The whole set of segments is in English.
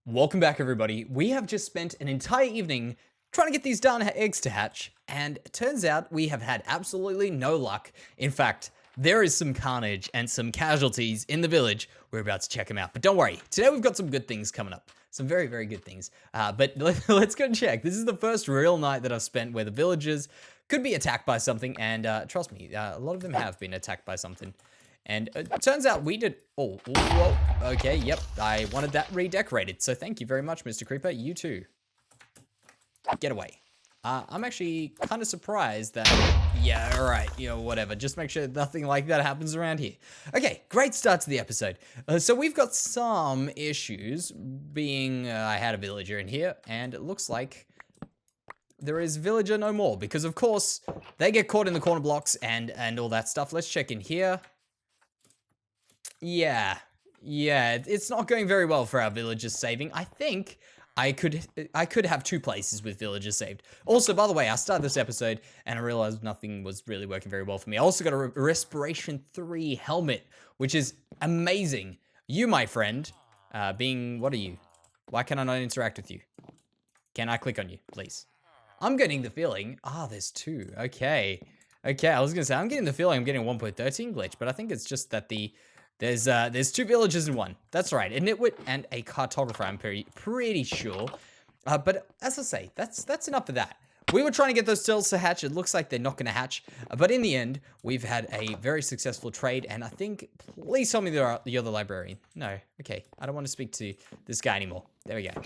Welcome back, everybody. We have just spent an entire evening trying to get these darn eggs to hatch, and it turns out we have had absolutely no luck. In fact, there is some carnage and some casualties in the village. We're about to check them out, but don't worry. Today we've got some good things coming up. Some very, very good things. But let's go and check. This is the first real night that I've spent where the villagers could be attacked by something, and trust me, a lot of them have been attacked by something. And it turns out we did. Oh, whoa. Okay, yep. I wanted that redecorated. So thank you very much, Mr. Creeper. You too. Get away. I'm actually kind of surprised that. Yeah, all right. You know, whatever. Just make sure nothing like that happens around here. Okay, great start to the episode. So we've got some issues. Being I had a villager in here, and it looks like there is villager no more because, of course, they get caught in the corner blocks and all that stuff. Let's check in here. Yeah, it's not going very well for our villagers saving. I think I could have two places with villagers saved. Also, by the way, I started this episode and I realized nothing was really working very well for me. I also got a Respiration 3 helmet, which is amazing. You, my friend, what are you? Why can I not interact with you? Can I click on you, please? I'm getting the feeling, there's two. Okay, I was gonna say, I'm getting the feeling I'm getting a 1.13 glitch, but I think it's just that there's two villages in one. That's right, a nitwit and a cartographer, I'm pretty sure. But as I say, that's enough of that. We were trying to get those turtles to hatch. It looks like they're not going to hatch. But in the end, we've had a very successful trade. And I think, please tell me you're the librarian. No, okay. I don't want to speak to this guy anymore. There we go.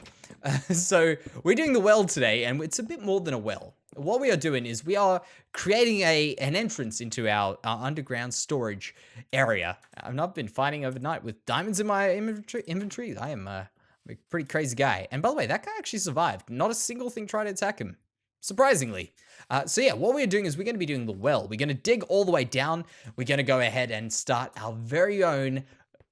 So we're doing the well today, and it's a bit more than a well. What we are doing is we are creating an entrance into our underground storage area. And I've been fighting overnight with diamonds in my inventory. I am a pretty crazy guy. And by the way, that guy actually survived. Not a single thing tried to attack him. Surprisingly. So yeah, what we're doing is we're going to be doing the well. We're going to dig all the way down. We're going to go ahead and start our very own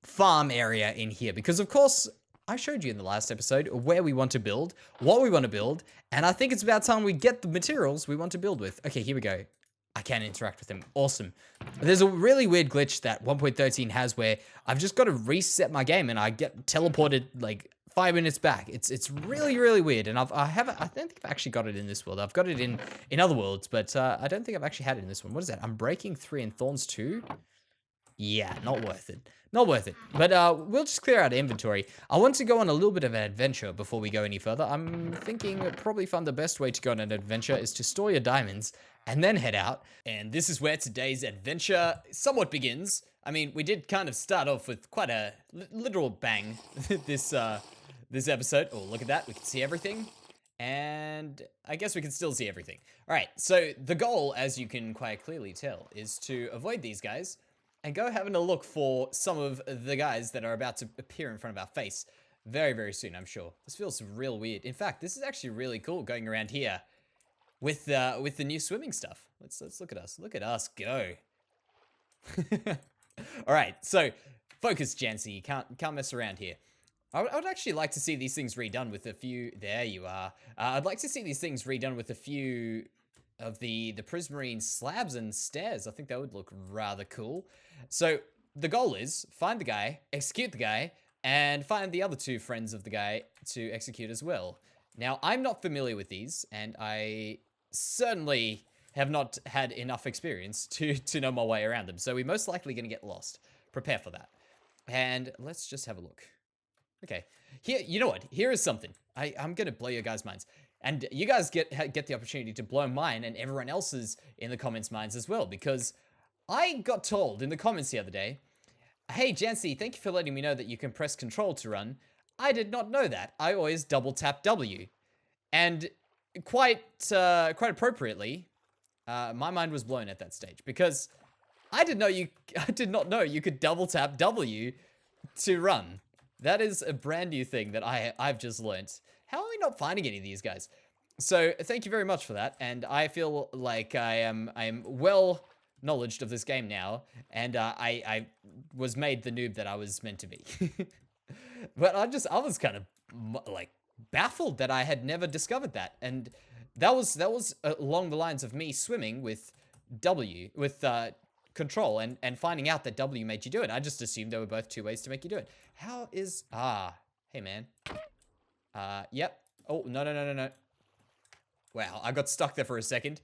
farm area in here. Because of course, I showed you in the last episode where we want to build, what we want to build, and I think it's about time we get the materials we want to build with. Okay, here we go. I can interact with him. Awesome. There's a really weird glitch that 1.13 has where I've just got to reset my game and I get teleported like 5 minutes back. It's really, really weird. And I don't think I've actually got it in this world. I've got it in other worlds, but I don't think I've actually had it in this one. What is that? I'm breaking 3 and thorns 2? Yeah, not worth it. Not worth it. But we'll just clear out inventory. I want to go on a little bit of an adventure before we go any further. I'm thinking probably the best way to go on an adventure is to store your diamonds and then head out. And this is where today's adventure somewhat begins. I mean, we did kind of start off with quite a literal bang this episode. Oh, look at that. We can see everything. And I guess we can still see everything. All right, so the goal, as you can quite clearly tell, is to avoid these guys and go having a look for some of the guys that are about to appear in front of our face very, very soon, I'm sure. This feels real weird. In fact, this is actually really cool going around here with the new swimming stuff. Let's look at us. Look at us go. All right, so focus, Jansey. You can't mess around here. I would actually like to see these things redone with a few. There you are. I'd like to see these things redone with a few of the prismarine slabs and stairs. I think that would look rather cool. So the goal is find the guy, execute the guy, and find the other two friends of the guy to execute as well. Now, I'm not familiar with these, and I certainly have not had enough experience to know my way around them. So we're most likely going to get lost. Prepare for that. And let's just have a look. Okay, here, you know what? Here is something. I'm going to blow your guys' minds. And you guys get the opportunity to blow mine and everyone else's in the comments minds as well, because I got told in the comments the other day, hey, Jansey, thank you for letting me know that you can press control to run. I did not know that. I always double tap W. And quite appropriately, my mind was blown at that stage, because I did not know you could double tap W to run. That is a brand new thing that I've just learned. How are we not finding any of these guys? So thank you very much for that, and I feel like I am well knowledged of this game now, and I was made the noob that I was meant to be. But I was kind of like baffled that I had never discovered that, and that was along the lines of me swimming with control and finding out that W made you do it. I just assumed there were both two ways to make you do it. Hey man. Yep. Oh, no, no, no, no, no. Wow, I got stuck there for a second.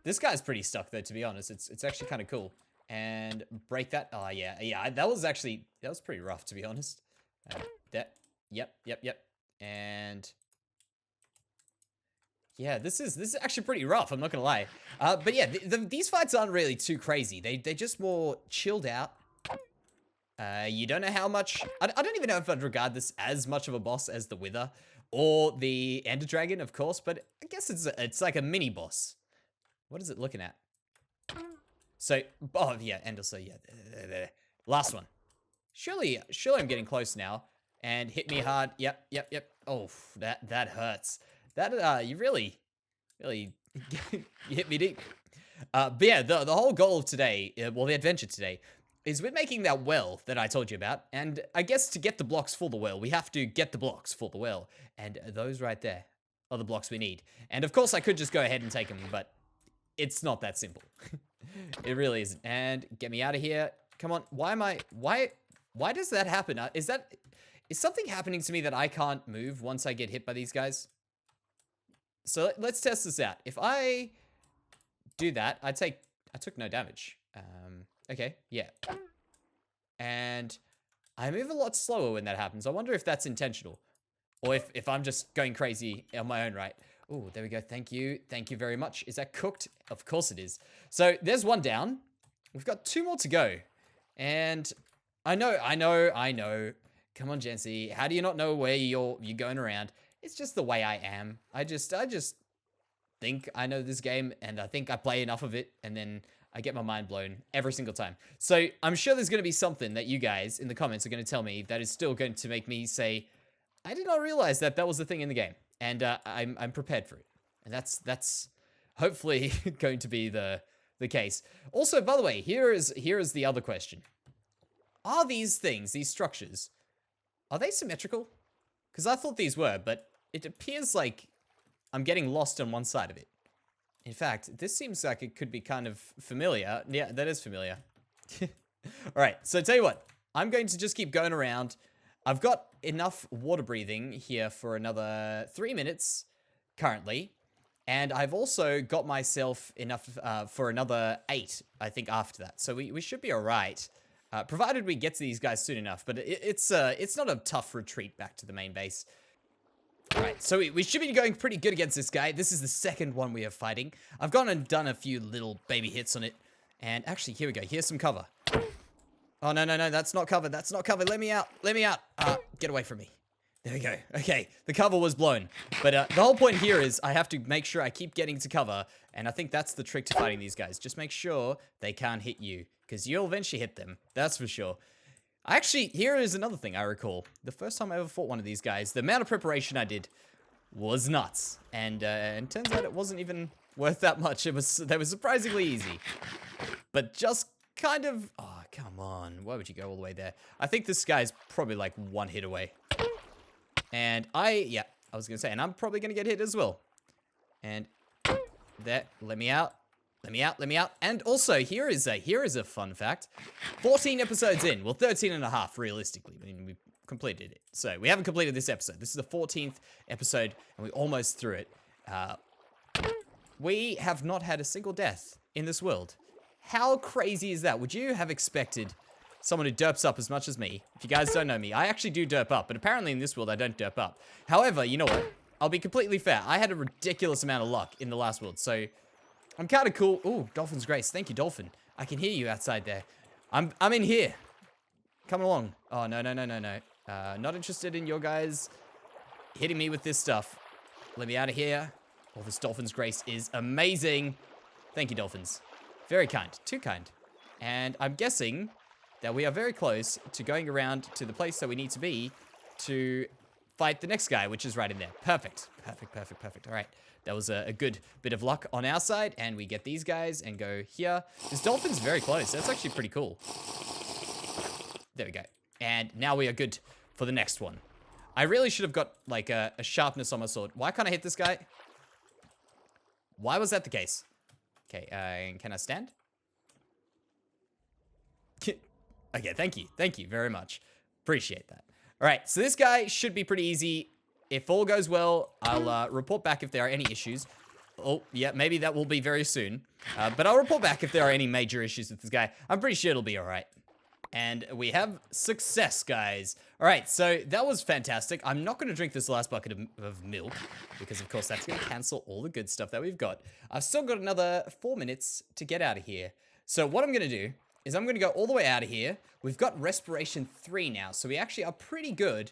This guy's pretty stuck, though, to be honest. It's actually kind of cool. And break that. Oh, yeah. Yeah, that was pretty rough, to be honest. That. Yep, yep, yep. And... yeah, this is actually pretty rough, I'm not gonna lie. But yeah, these fights aren't really too crazy. They're just more chilled out. You don't know how much... I don't even know if I'd regard this as much of a boss as the Wither. Or the Ender Dragon, of course, but I guess it's like a mini boss. What is it looking at? So, oh yeah, Ender, so yeah, there. Last one. Surely I'm getting close now. And hit me hard. Yep, yep, yep. Oh, that hurts. That, you really you hit me deep. But yeah, the whole goal of today, well, the adventure today, is we're making that well that I told you about. And I guess to get the blocks for the well, we have to get the blocks for the well. And those right there are the blocks we need. And of course, I could just go ahead and take them, but it's not that simple. It really isn't. And get me out of here. Come on. Why does that happen? Is something happening to me that I can't move once I get hit by these guys? So let's test this out. If I do that, I took no damage. Okay, yeah. And I move a lot slower when that happens. I wonder if that's intentional. Or if I'm just going crazy on my own right. Oh, there we go. Thank you. Thank you very much. Is that cooked? Of course it is. So there's one down. We've got 2 more to go. And I know. Come on, Jansey. How do you not know where you're going around? It's just the way I am. I just think I know this game, and I think I play enough of it, and then I get my mind blown every single time. So I'm sure there's going to be something that you guys in the comments are going to tell me that is still going to make me say, I did not realize that was the thing in the game, and I'm prepared for it. And that's hopefully going to be the case. Also, by the way, here is the other question. Are these things, these structures, are they symmetrical? Because I thought these were, but it appears like I'm getting lost on one side of it. In fact, this seems like it could be kind of familiar. Yeah, that is familiar. All right, so tell you what. I'm going to just keep going around. I've got enough water breathing here for another 3 minutes currently. And I've also got myself enough for another 8, I think, after that. So we should be all right, provided we get to these guys soon enough. But it's not a tough retreat back to the main base. Alright, so we should be going pretty good against this guy. This is the second one we are fighting. I've gone and done a few little baby hits on it. And actually, here we go. Here's some cover. Oh, no, that's not cover. That's not cover. Let me out. Get away from me. There we go. Okay, the cover was blown. But the whole point here is I have to make sure I keep getting to cover. And I think that's the trick to fighting these guys. Just make sure they can't hit you, because you'll eventually hit them. That's for sure. Actually, here is another thing I recall. The first time I ever fought one of these guys, the amount of preparation I did was nuts. And turns out it wasn't even worth that much. They were surprisingly easy. But just kind of... oh, come on. Why would you go all the way there? I think this guy's probably like 1 hit away. And I was going to say, and I'm probably going to get hit as well. And there, let me out. Let me out. And also, here is a fun fact. 14 episodes in. Well, 13 and a half, realistically. I mean, we completed it. So, we haven't completed this episode. This is the 14th episode, and we're almost through it. We have not had a single death in this world. How crazy is that? Would you have expected someone who derps up as much as me? If you guys don't know me, I actually do derp up, but apparently in this world, I don't derp up. However, you know what? I'll be completely fair. I had a ridiculous amount of luck in the last world, so... I'm kind of cool. Ooh, Dolphin's Grace. Thank you, Dolphin. I can hear you outside there. I'm in here. Come along. Oh, no. Not interested in your guys hitting me with this stuff. Let me out of here. Oh, this Dolphin's Grace is amazing. Thank you, Dolphins. Very kind. Too kind. And I'm guessing that we are very close to going around to the place that we need to be to fight the next guy, which is right in there. Perfect. All right. That was a good bit of luck on our side, and we get these guys and go here. This Dolphin's very close. That's actually pretty cool. There we go. And now we are good for the next one. I really should have got, like, a sharpness on my sword. Why can't I hit this guy? Why was that the case? Okay, can I stand? Okay, thank you. Thank you very much. Appreciate that. All right, so this guy should be pretty easy. if all goes well, I'll report back if there are any issues. Oh, yeah, maybe that will be very soon. But I'll report back if there are any major issues with this guy. I'm pretty sure it'll be all right. And we have success, guys. All right, so that was fantastic. I'm not going to drink this last bucket of milk because, of course, that's going to cancel all the good stuff that we've got. I've still got another 4 minutes to get out of here. So what I'm going to do is I'm going to go all the way out of here. We've got respiration 3 now, so we actually are pretty good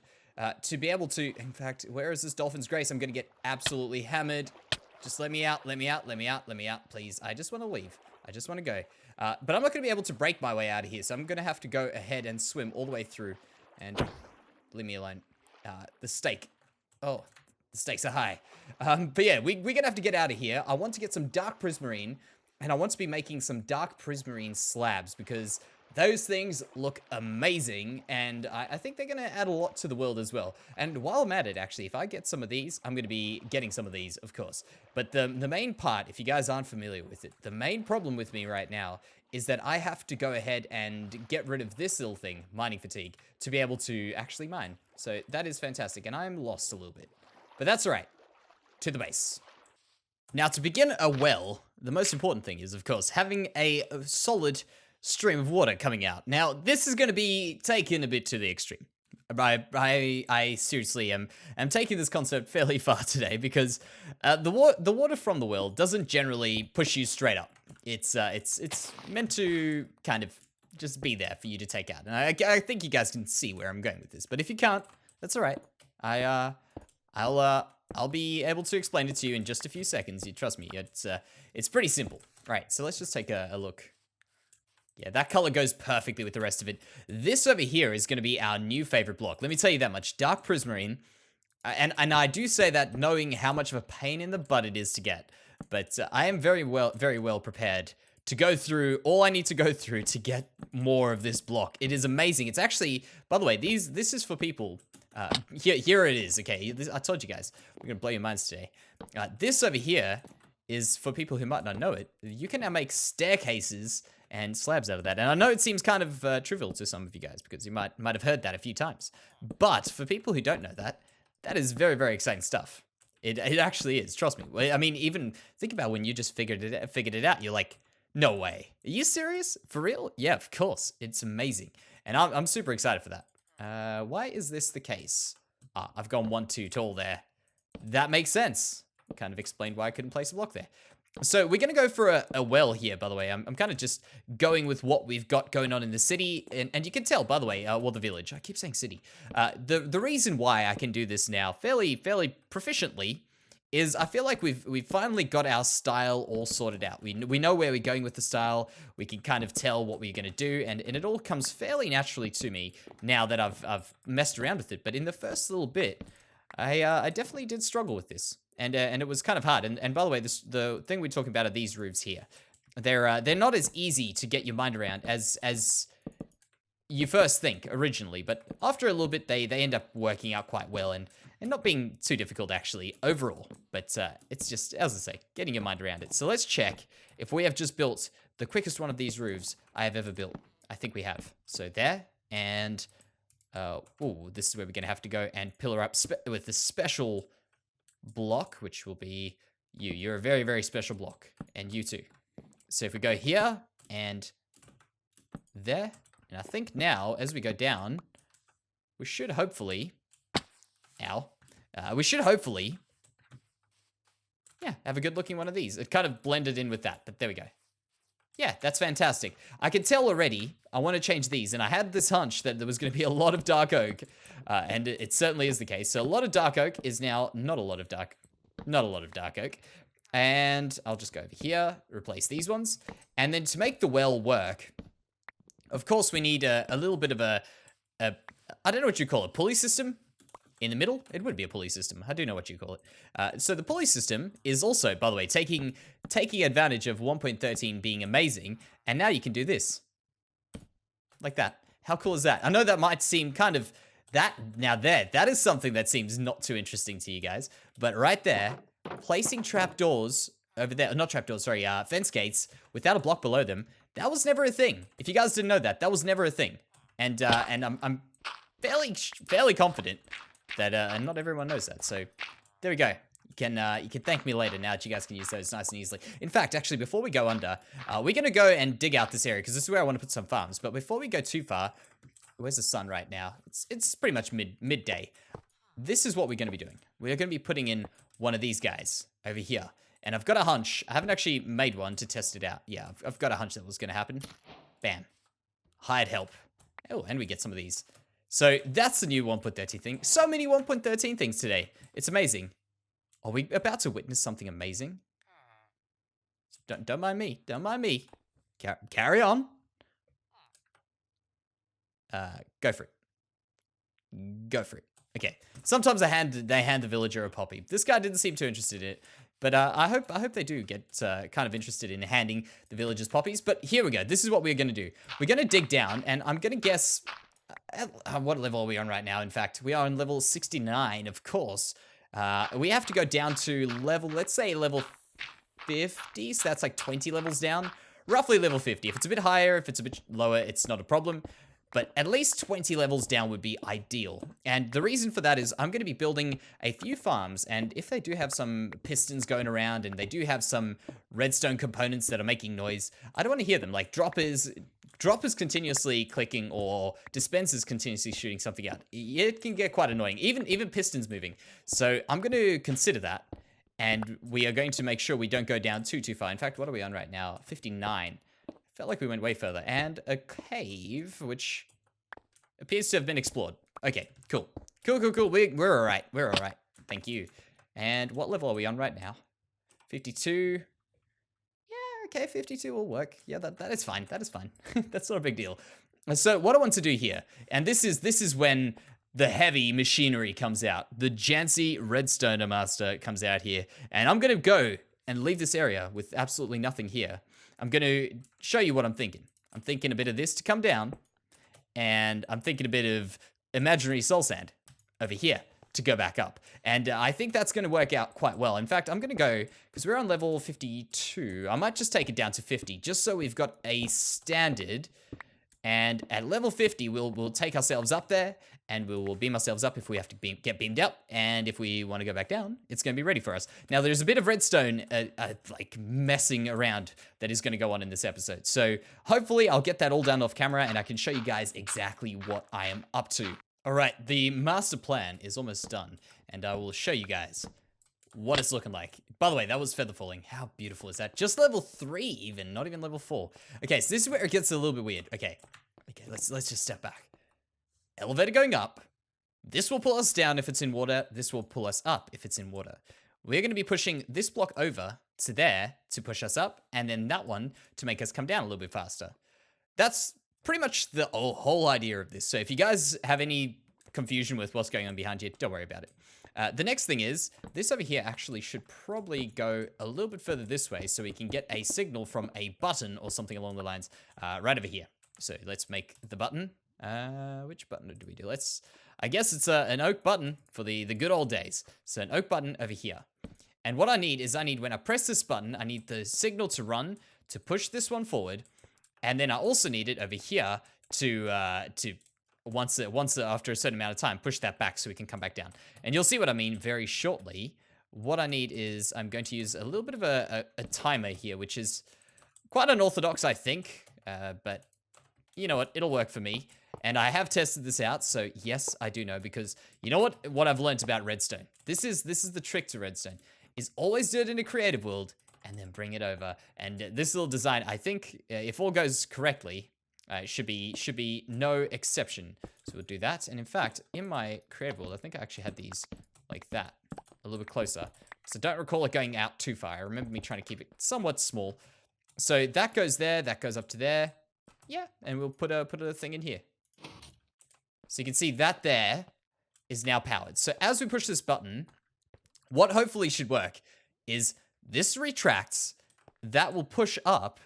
to be able to... In fact, where is this Dolphin's Grace? I'm going to get absolutely hammered. Just let me out, let me out, let me out, let me out, please. I just want to leave. I just want to go. But I'm not going to be able to break my way out of here, so I'm going to have to go ahead and swim all the way through. And leave me alone. The stake. Oh, the stakes are high. But yeah, we're going to have to get out of here. I want to get some dark prismarine, and I want to be making some dark prismarine slabs, because those things look amazing, and I think they're going to add a lot to the world as well. And while I'm at it, actually, if I get some of these, I'm going to be getting some of these, of course. But the main part, if you guys aren't familiar with it, the main problem with me right now is that I have to go ahead and get rid of this little thing, mining fatigue, to be able to actually mine. So that is fantastic, and I'm lost a little bit. But that's all right. To the base. Now, to begin a well, the most important thing is, of course, having a solid stream of water coming out. Now, this is going to be taken a bit to the extreme. I seriously am taking this concept fairly far today, because the water from the well doesn't generally push you straight up. It's meant to kind of just be there for you to take out. And I think you guys can see where I'm going with this. But if you can't, that's all right. I'll be able to explain it to you in just a few seconds. You trust me. It's pretty simple. All right, so let's just take a look. Yeah, that color goes perfectly with the rest of it. This over here is going to be our new favorite block. Let me tell you that much. Dark prismarine. And I do say that knowing how much of a pain in the butt it is to get. But I am very well prepared to go through all I need to go through to get more of this block. It is amazing. It's actually, by the way, this is for people. Here it is. Okay, I told you guys. We're going to blow your minds today. This over here is for people who might not know it. You can now make staircases and slabs out of that. And I know it seems kind of trivial to some of you guys, because you might have heard that a few times. But for people who don't know that, that is very exciting stuff. It actually is, trust me. I mean, even think about when you just figured it out. You're like, no way. Are you serious? For real? Yeah, of course. It's amazing. And I'm super excited for that. Why is this the case? I've gone 1 too tall there. That makes sense. Kind of explained why I couldn't place a block there. So we're going to go for a well here, by the way. I'm kind of just going with what we've got going on in the city. And you can tell, by the way, well, the village. I keep saying city. The reason why I can do this now fairly proficiently is I feel like we've finally got our style all sorted out. We know where we're going with the style. We can kind of tell what we're going to do. And it all comes fairly naturally to me now that I've messed around with it. But in the first little bit, I definitely did struggle with this. And it was kind of hard. And by the way, the thing we're talking about are these roofs here. They're not as easy to get your mind around as you first think originally, but after a little bit, they end up working out quite well and not being too difficult actually overall. But it's just, as I say, getting your mind around it. So let's check if we have just built the quickest one of these roofs I have ever built. I think we have. So there, and this is where we're gonna have to go and pillar up with this special block, which will be you. You're a very special block, and you too. So if we go here and there, and I think now as we go down, we should hopefully, we should hopefully, yeah, have a good looking one of these. It kind of blended in with that, but there we go. Yeah, that's fantastic. I can tell already I want to change these, and I had this hunch that there was going to be a lot of dark oak, and it certainly is the case. So a lot of dark oak is now not a lot of dark oak. And I'll just go over here, replace these ones. And then to make the well work, of course we need a little bit of a I don't know what you call it, pulley system in the middle. It would be a pulley system. I do know what you call it. So the pulley system is also, by the way, taking advantage of 1.13 being amazing. And now you can do this. Like that. How cool is that? I know that might seem kind of, that is something that seems not too interesting to you guys. But right there, placing trapdoors over there, not trapdoors, sorry, fence gates without a block below them, that was never a thing. If you guys didn't know that, that was never a thing. And I'm fairly confident that not everyone knows that. So there we go. You can thank me later now that you guys can use those nice and easily. In fact, actually, before we go under, we're going to go and dig out this area because this is where I want to put some farms. But before we go too far, where's the sun right now? It's pretty much midday. This is what we're going to be doing. We're going to be putting in one of these guys over here. And I've got a hunch. I haven't actually made one to test it out. Yeah, I've got a hunch that was going to happen. Bam. Hired help. Oh, and we get some of these. So that's the new 1.13 thing. So many 1.13 things today. It's amazing. Are we about to witness something amazing? Don't mind me. Don't mind me. Carry on. Go for it. Go for it. Okay. Sometimes they hand the villager a poppy. This guy didn't seem too interested in it, but I hope they do get kind of interested in handing the villagers poppies. But here we go. This is what we're gonna do. We're gonna dig down, and I'm gonna guess what level are we on right now. In fact, we are on level 69, of course. We have to go down to level, let's say level 50, so that's like 20 levels down. Roughly level 50. If it's a bit higher, if it's a bit lower, it's not a problem. But at least 20 levels down would be ideal. And the reason for that is I'm going to be building a few farms, and if they do have some pistons going around and they do have some redstone components that are making noise, I don't want to hear them. Like droppers continuously clicking or dispensers continuously shooting something out. It can get quite annoying, even pistons moving. So I'm going to consider that, and we are going to make sure we don't go down too far. In fact, what are we on right now? 59. Felt like we went way further. And a cave, which appears to have been explored. Okay, cool. Cool. We're all right. We're all right. Thank you. And what level are we on right now? 52. Okay, 52 will work. Yeah, that is fine. That is fine. That's not a big deal. So what I want to do here, and this is when the heavy machinery comes out. The Jansey Redstoner Master comes out here, and I'm going to go and leave this area with absolutely nothing here. I'm going to show you what I'm thinking. I'm thinking a bit of this to come down, and I'm thinking a bit of imaginary soul sand over here to go back up. And I think that's going to work out quite well. In fact, I'm going to go, because we're on level 52, I might just take it down to 50, just so we've got a standard. And at level 50, we'll take ourselves up there, and we'll beam ourselves up if we have to get beamed up. And if we want to go back down, it's going to be ready for us. Now, there's a bit of redstone like messing around that is going to go on in this episode. So hopefully I'll get that all done off camera, and I can show you guys exactly what I am up to. All right, the master plan is almost done, and I will show you guys what it's looking like. By the way, that was feather falling. How beautiful is that? Just level 3 even, not even level 4. Okay, so this is where it gets a little bit weird. Okay, let's just step back. Elevator going up. This will pull us down if it's in water. This will pull us up if it's in water. We're going to be pushing this block over to there to push us up, and then that one to make us come down a little bit faster. That's pretty much the whole idea of this. So if you guys have any confusion with what's going on behind you, don't worry about it. The next thing is, this over here actually should probably go a little bit further this way so we can get a signal from a button or something along the lines right over here. So let's make the button. Which button do we do? I guess it's an oak button for the good old days. So an oak button over here. And what I need is when I press this button, I need the signal to run to push this one forward. And then I also need it over here to once after a certain amount of time, push that back so we can come back down. And you'll see what I mean very shortly. What I need is I'm going to use a little bit of a timer here, which is quite unorthodox, I think. But you know what? It'll work for me. And I have tested this out, so yes, I do know, because you know what I've learned about redstone. This is the trick to redstone, is always do it in a creative world and then bring it over. And this little design, I think, if all goes correctly, should be no exception. So we'll do that. And in fact, in my creative world, I think I actually had these like that, a little bit closer. So don't recall it going out too far. I remember me trying to keep it somewhat small. So that goes there, that goes up to there. Yeah, and we'll put a thing in here. So you can see that there is now powered. So as we push this button, what hopefully should work is this retracts, that will push up,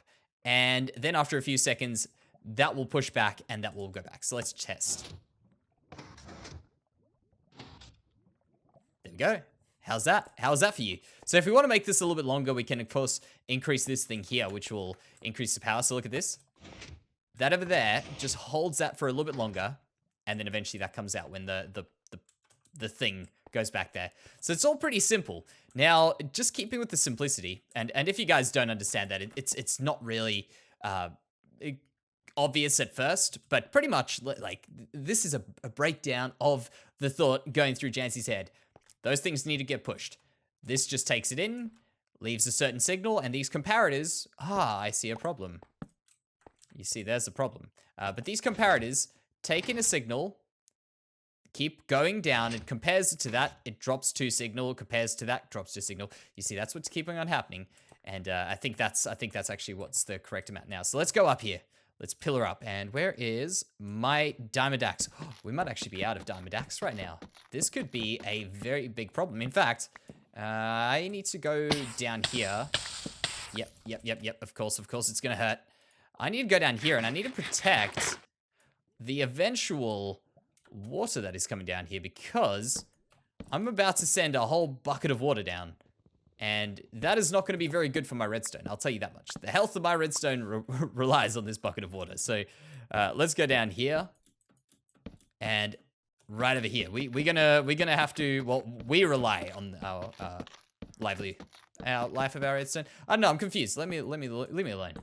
and then after a few seconds, that will push back and that will go back. So let's test. There we go. How's that? How's that for you? So if we want to make this a little bit longer, we can of course increase this thing here, which will increase the power. So look at this. That over there just holds that for a little bit longer, and then eventually that comes out when the the thing goes back there. So it's all pretty simple. Now, just keeping with the simplicity, and if you guys don't understand that, it's not really obvious at first, but pretty much like this is a breakdown of the thought going through Jansey's head. Those things need to get pushed. This just takes it in, leaves a certain signal, and these comparators, I see a problem. You see, there's a problem. But these comparators take in a signal, keep going down, it compares it to that, it drops to signal, compares to that, drops to signal. You see, that's what's keeping on happening. And I think that's actually what's the correct amount now. So let's go up here. Let's pillar up. And where is my Diamond Axe? Oh, we might actually be out of Diamond Axe right now. This could be a very big problem. In fact, I need to go down here. Yep. Of course, it's gonna hurt. I need to go down here, and I need to protect the eventual water that is coming down here, because I'm about to send a whole bucket of water down. And that is not going to be very good for my redstone. I'll tell you that much. The health of my redstone relies on this bucket of water. So let's go down here. And right over here. We're gonna have to, well, we rely on our life of our redstone. I don't know, I'm confused. Leave me alone.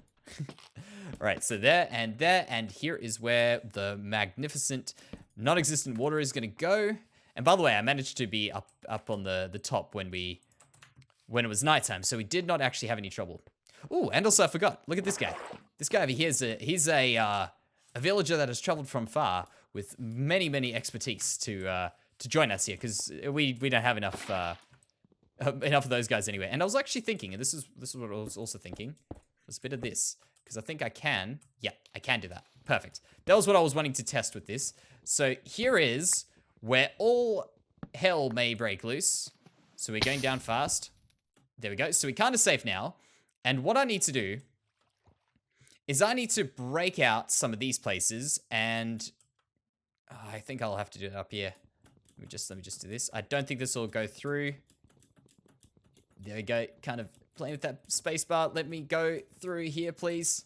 Alright, so there, and here is where the magnificent non-existent water is gonna go. And by the way, I managed to be up on the top when it was nighttime, so we did not actually have any trouble. Ooh, and also I forgot. Look at this guy. This guy over here he's a villager that has traveled from far with many expertise to join us here, because we don't have enough of those guys anyway. And I was actually thinking, and this is what I was also thinking. There's a bit of this, because I think I can. Yeah, I can do that. Perfect. That was what I was wanting to test with this. So here is where all hell may break loose. So we're going down fast. There we go. So we're kind of safe now. And what I need to do is I need to break out some of these places, and I think I'll have to do it up here. Let me just do this. I don't think this will go through. There we go. Kind of playing with that space bar. Let me go through here, please.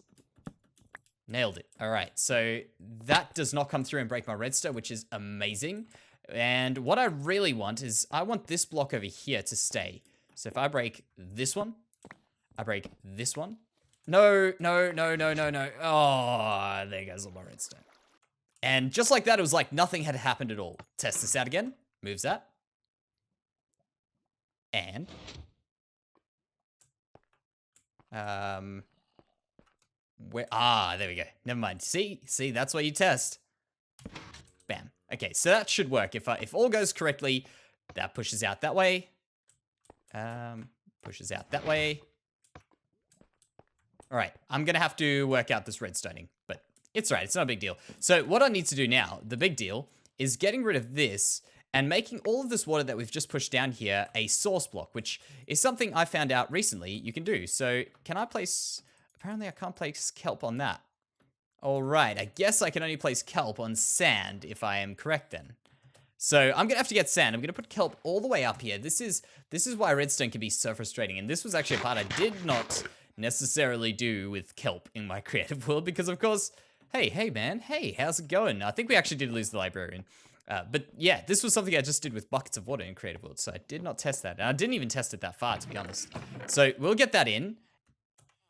Nailed it. All right. So that does not come through and break my redstone, which is amazing. And what I really want is I want this block over here to stay. So if I break this one, I break this one. No. Oh, there goes all my redstone. And just like that, it was like nothing had happened at all. Test this out again. Moves that. And there we go. Never mind. See, that's why you test. Bam. Okay, so that should work. If all goes correctly, that pushes out that way. Pushes out that way. All right, I'm gonna have to work out this redstoning, but it's right. It's not a big deal. So what I need to do now, the big deal, is getting rid of this and making all of this water that we've just pushed down here a source block, which is something I found out recently you can do. So can I place... Apparently I can't place kelp on that. All right, I guess I can only place kelp on sand if I am correct then. So I'm gonna have to get sand. I'm gonna put kelp all the way up here. This is why redstone can be so frustrating. And this was actually a part I did not necessarily do with kelp in my creative world, because of course, hey man, hey, how's it going? I think we actually did lose the librarian. But yeah, this was something I just did with buckets of water in creative world. So I did not test that. And I didn't even test it that far, to be honest. So we'll get that in.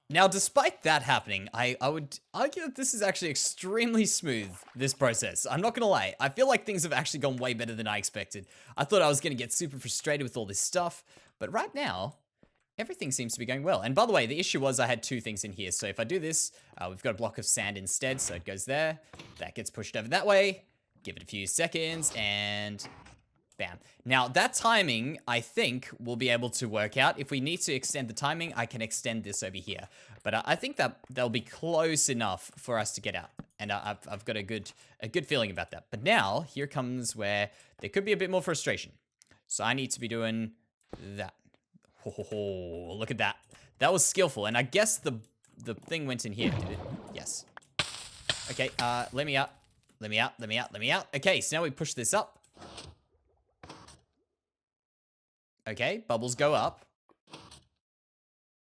Now, despite that happening, I would argue that this is actually extremely smooth, this process. I'm not gonna lie. I feel like things have actually gone way better than I expected. I thought I was gonna get super frustrated with all this stuff, but right now, everything seems to be going well. And by the way, the issue was I had two things in here. So if I do this, we've got a block of sand instead, so it goes there. That gets pushed over that way. Give it a few seconds, and... bam. Now, that timing, I think, we'll be able to work out. If we need to extend the timing, I can extend this over here. But I think that they'll be close enough for us to get out. And I've got a good feeling about that. But now, here comes where there could be a bit more frustration. So I need to be doing that. Oh, look at that. That was skillful. And I guess the thing went in here, did it? Yes. Okay, let me out. Let me out. Okay, so now we push this up. Okay, bubbles go up.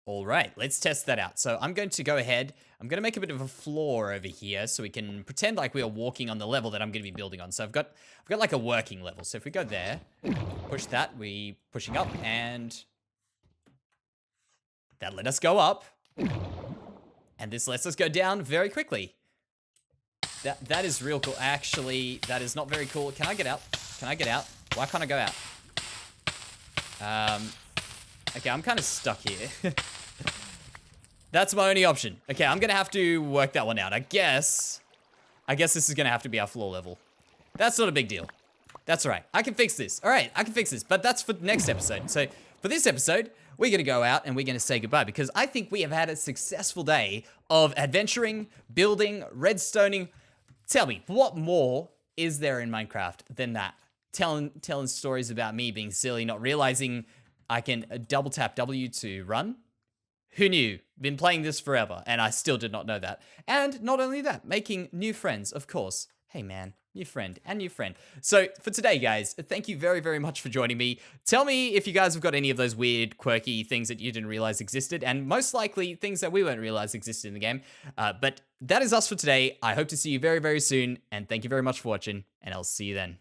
All right, let's test that out. So I'm going to go ahead. I'm going to make a bit of a floor over here so we can pretend like we are walking on the level that I'm going to be building on. So I've got like a working level. So if we go there, push that, we pushing up, and that let us go up. And this lets us go down very quickly. That is real cool. Actually, that is not very cool. Can I get out? Can I get out? Why can't I go out? Okay, I'm kind of stuck here. That's my only option. Okay, I'm gonna have to work that one out. I guess this is gonna have to be our floor level. That's not a big deal. That's all right. I can fix this. All right, I can fix this. But that's for next episode. So for this episode, we're gonna go out and we're gonna say goodbye because I think we have had a successful day of adventuring, building, redstoning. Tell me, what more is there in Minecraft than that? Telling stories about me being silly, not realizing I can double tap W to run. Who knew? Been playing this forever, and I still did not know that. And not only that, making new friends, of course. Hey man, new friend and new friend. So for today, guys, thank you very, very much for joining me. Tell me if you guys have got any of those weird, quirky things that you didn't realize existed, and most likely things that we won't realize existed in the game. But that is us for today. I hope to see you very, very soon, and thank you very much for watching, and I'll see you then.